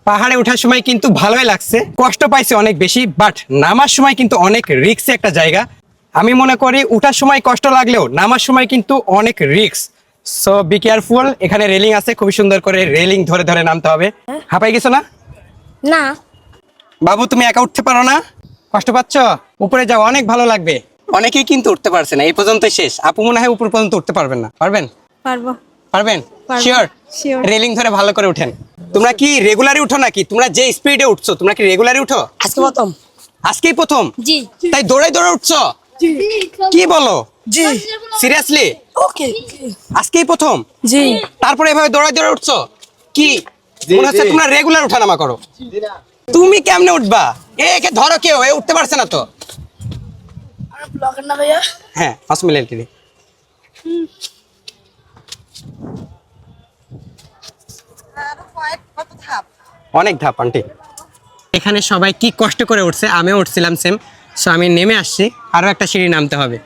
পাহাড়ে ওঠার সময় কিন্তু ভালোই লাগছে, কষ্ট পাইছি অনেক বেশি, বাট নামার সময় কিন্তু অনেক রিস্কি একটা জায়গা। আমি মনে করি উঠার সময় কষ্ট লাগলেও নামার সময় কিন্তু অনেক রিস্ক। So be careful. এখানে রেলিং আছে, খুবই সুন্দর করে রেলিং ধরে ধরে নামতে হবে। হাঁপাই গেছো না? না। বাবু তুমি একা উঠতে পারো না? কষ্ট পাচ্ছ? উপরে যাও, অনেক ভালো লাগবে। অনেকেই কিন্তু উঠতে পারছে না, এই পর্যন্তই শেষ। আপু মনে হয় উপর পর্যন্ত উঠতে পারবেন না, পারবেন? পারবো। পারবেন? পারবো। শিওর? Sure. রেলিং ধরে ভালো করে উঠেন। তোমরা কি রেগুলারই উঠো নাকি? তোমরা যে স্পিডে উঠছো তোমরা কি রেগুলারই উঠো? আজকে প্রথম। আজকেই প্রথম? জি। তাই দৌড়াই দৌড়ে উঠছো? কি বলো? জি। সিরিয়াসলি? ওকে। আজকেই প্রথম? জি। তারপরে এভাবে দৌড়াই দৌড়ে উঠছো? কি মনে হচ্ছে তোমরা রেগুলার ওঠানামা করো? তুমি কেমনে উঠবা? একে ধরো, কেউ এ উঠতে পারছে না তো। ব্লগার না ভাইয়া? হ্যাঁ, হসপিটাল টিভি। অনেক ধাপ আন্টি। এখানে সবাই কি কষ্ট করে উঠছে, আমিও উঠছিলাম সেম। সো আমি নেমে আসছি, আরো একটা সিঁড়ি নামতে হবে।